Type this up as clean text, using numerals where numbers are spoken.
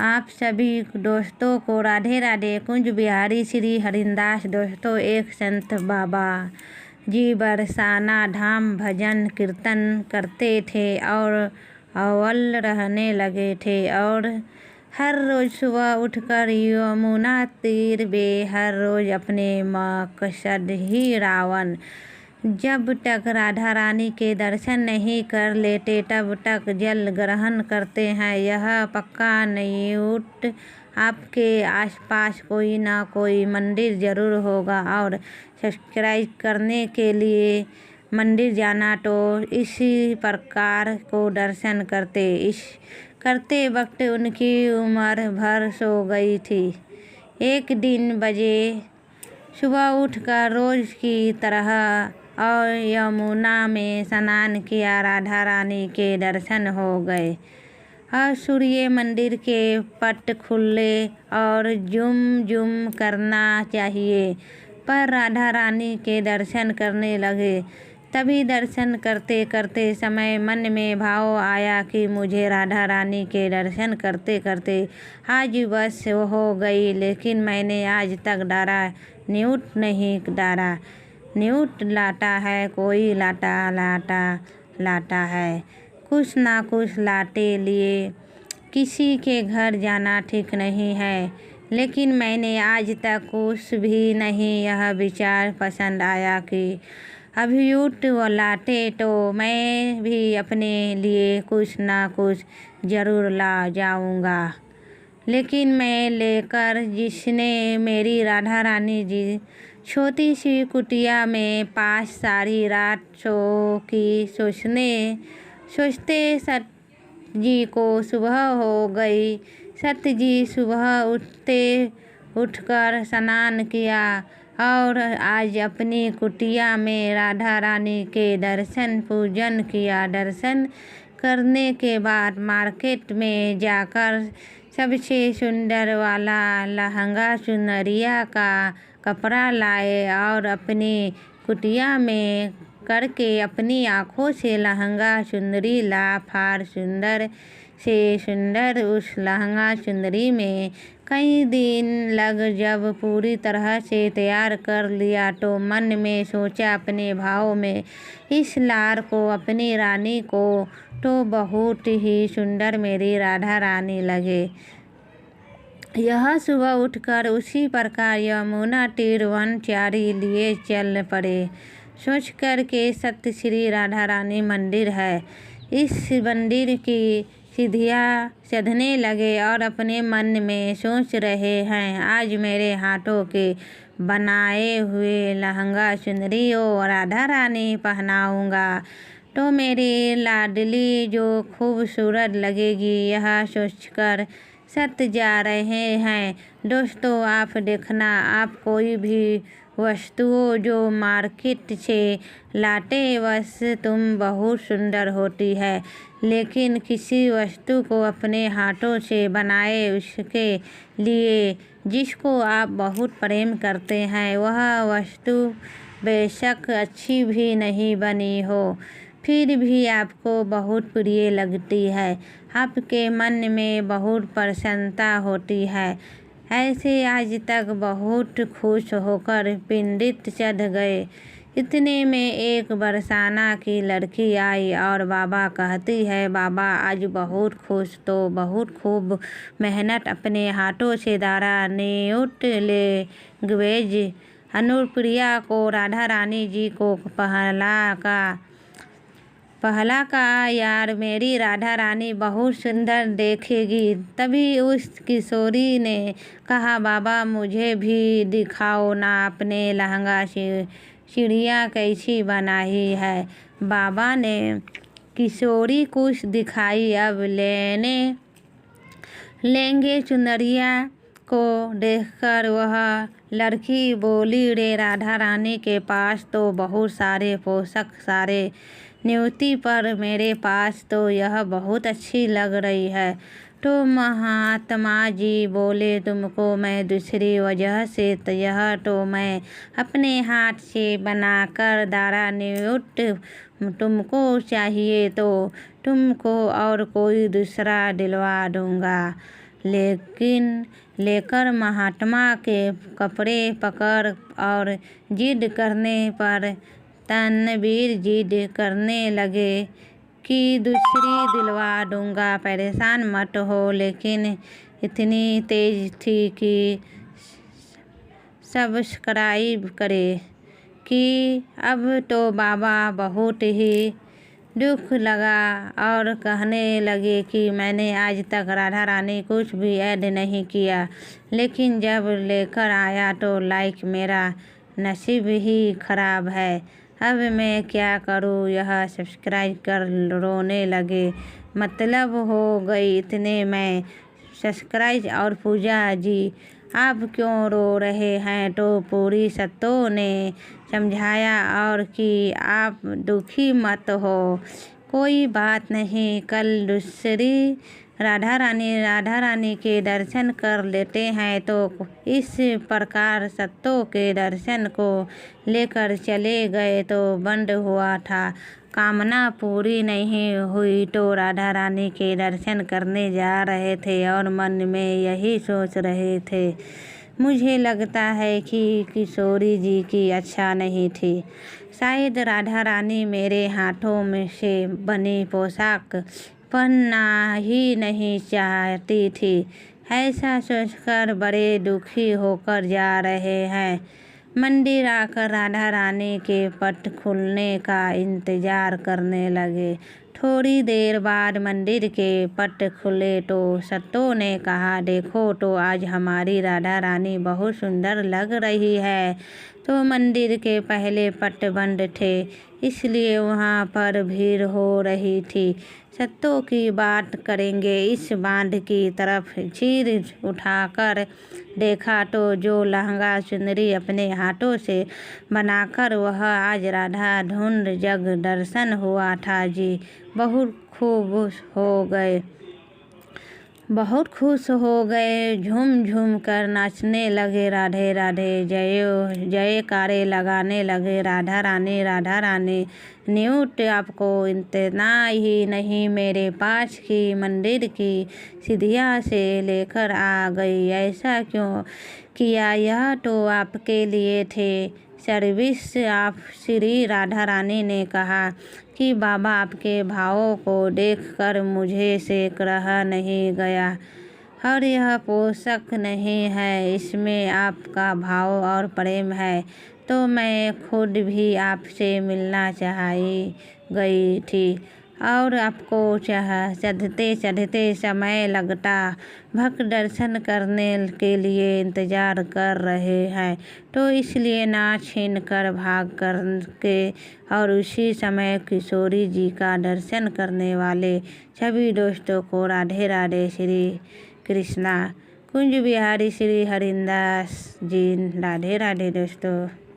आप सभी दोस्तों को राधे राधे। कुंज बिहारी श्री हरिदास। दोस्तों, एक संत बाबा जी बरसाना धाम भजन कीर्तन करते थे और अव्वल रहने लगे थे और हर रोज़ सुबह उठकर यमुना तीर वे हर रोज़ अपने मकसद ही रावण। जब तक राधा रानी के दर्शन नहीं कर लेते तब तक जल ग्रहण करते हैं। यह पक्का न्यूट आपके आसपास कोई ना कोई मंदिर ज़रूर होगा और सब्सक्राइब करने के लिए मंदिर जाना तो इसी प्रकार को दर्शन करते वक्त उनकी उम्र भर सो गई थी। एक दिन बजे सुबह उठकर रोज़ की तरह और यमुना में स्नान किया। राधा रानी के दर्शन हो गए और सूर्य मंदिर के पट खुले और जुम करना चाहिए, पर राधा रानी के दर्शन करने लगे। तभी दर्शन करते करते समय मन में भाव आया कि मुझे राधा रानी के दर्शन करते करते आज बस हो गई, लेकिन मैंने आज तक डारा न्यूट नहीं डारा। न्यूट लाता है, कोई लाता है, कुछ ना कुछ लाते लिए किसी के घर जाना ठीक नहीं है, लेकिन मैंने आज तक कुछ भी नहीं। यह विचार पसंद आया कि अभियूट व लाते तो मैं भी अपने लिए कुछ ना कुछ ज़रूर ला जाऊंगा। लेकिन मैं लेकर जिसने मेरी राधा रानी जी छोटी सी कुटिया में पास सारी रात सोचते सत जी को सुबह हो गई। सत जी सुबह उठकर स्नान किया और आज अपनी कुटिया में राधा रानी के दर्शन पूजन किया। दर्शन करने के बाद मार्केट में जाकर सबसे सुंदर वाला लहंगा चुनरिया का कपड़ा लाए और अपनी कुटिया में करके अपनी आँखों से लहंगा चुनरी ला फार सुंदर से सुंदर। उस लहंगा चुनरी में कई दिन जब पूरी तरह से तैयार कर लिया तो मन में सोचा अपने भाव में, इस लार को अपनी रानी को तो बहुत ही सुंदर मेरी राधा रानी लगे। यह सुबह उठकर उसी प्रकार यमुना तीर वनचारी लिए चल पड़े। सोचकर के सत्य श्री राधा रानी मंदिर है, इस मंदिर की सीढ़ियाँ चढ़ने लगे और अपने मन में सोच रहे हैं, आज मेरे हाथों के बनाए हुए लहंगा चुनरी और राधा रानी पहनाऊंगा तो मेरी लाडली जो खूबसूरत लगेगी। यह सोचकर सत जा रहे हैं। दोस्तों, आप देखना, आप कोई भी वस्तुओं जो मार्केट से लाते बस तुम बहुत सुंदर होती है, लेकिन किसी वस्तु को अपने हाथों से बनाए उसके लिए जिसको आप बहुत प्रेम करते हैं, वह वस्तु बेशक अच्छी भी नहीं बनी हो फिर भी आपको बहुत प्रिय लगती है, आपके मन में बहुत प्रसन्नता होती है। ऐसे आज तक बहुत खुश होकर पिंडित चढ़ गए। इतने में एक बरसाना की लड़की आई और बाबा कहती है, बाबा आज बहुत खुश तो बहुत खूब मेहनत अपने हाथों से दारा न्यूट ले ग्वेज अनुप्रिया को राधा रानी जी को पहला का यार मेरी राधा रानी बहुत सुंदर देखेगी। तभी उस किशोरी ने कहा, बाबा मुझे भी दिखाओ ना अपने लहंगा चिड़िया कैसी बनाई है। बाबा ने किशोरी कुछ दिखाई। अब लेंगे चुनरिया को देखकर वह लड़की बोली, रे राधा रानी के पास तो बहुत सारे पोशाक सारे न्यूती, पर मेरे पास तो यह बहुत अच्छी लग रही है। तो महात्मा जी बोले, तुमको मैं दूसरी वजह से यह तो मैं अपने हाथ से बनाकर दारा न्यूट तुमको चाहिए तो तुमको और कोई दूसरा दिलवा दूंगा। लेकर महात्मा के कपड़े पकड़ और जिद करने पर तनवीर जिद करने लगे कि दूसरी दिलवा दूंगा, परेशान मत हो। लेकिन इतनी तेज थी कि सब्सक्राइब करे कि अब तो बाबा बहुत ही दुख लगा और कहने लगे कि मैंने आज तक राधा रानी कुछ भी ऐड नहीं किया, लेकिन जब लेकर आया तो लाइक मेरा नसीब ही खराब है। अब मैं क्या करूं? यह सब्सक्राइब कर रोने लगे। मतलब हो गई इतने में सब्सक्राइब और पूजा जी आप क्यों रो रहे हैं? तो पूरी सत्तो ने समझाया और कि आप दुखी मत हो, कोई बात नहीं, कल दूसरी राधा रानी के दर्शन कर लेते हैं। तो इस प्रकार सत्तो के दर्शन को लेकर चले गए तो बंद हुआ था। कामना पूरी नहीं हुई तो राधा रानी के दर्शन करने जा रहे थे और मन में यही सोच रहे थे, मुझे लगता है कि किशोरी जी की अच्छा नहीं थी। शायद राधा रानी मेरे हाथों में से बनी पोशाक पहनना ही नहीं चाहती थी। ऐसा सोचकर बड़े दुखी होकर जा रहे हैं। मंदिर आकर राधा रानी के पट खुलने का इंतजार करने लगे। थोड़ी देर बाद मंदिर के पट खुले तो सत्तो ने कहा, देखो तो आज हमारी राधा रानी बहुत सुंदर लग रही है। तो मंदिर के पहले पट बंद थे, इसलिए वहाँ पर भीड़ हो रही थी। सत्तो की बात करेंगे। इस बांध की तरफ चीर उठाकर देखा तो जो लहंगा चुनरी अपने हाथों से बनाकर वह आज राधा धुंध जग दर्शन हुआ था जी। बहुत खुश हो गए, झूम झूम कर नाचने लगे, राधे राधे जयकारे लगाने लगे। राधा रानी न्यूट आपको इतना ही नहीं मेरे पास की मंदिर की सीढ़ियाँ से लेकर आ गई। ऐसा क्यों किया? यह तो आपके लिए थे सर्विस। आप श्री राधा रानी ने कहा कि बाबा आपके भावों को देखकर मुझे से रहा नहीं गया और यह पोशाक नहीं है, इसमें आपका भाव और प्रेम है। तो मैं खुद भी आपसे मिलना चाही गई थी और आपको चढ़ते समय लगता भक्त दर्शन करने के लिए इंतजार कर रहे हैं, तो इसलिए ना छीन कर भाग करके और उसी समय किशोरी जी का दर्शन करने वाले सभी दोस्तों को राधे राधे। श्री कृष्णा। कुंज बिहारी श्री हरिदास जी। राधे राधे दोस्तों।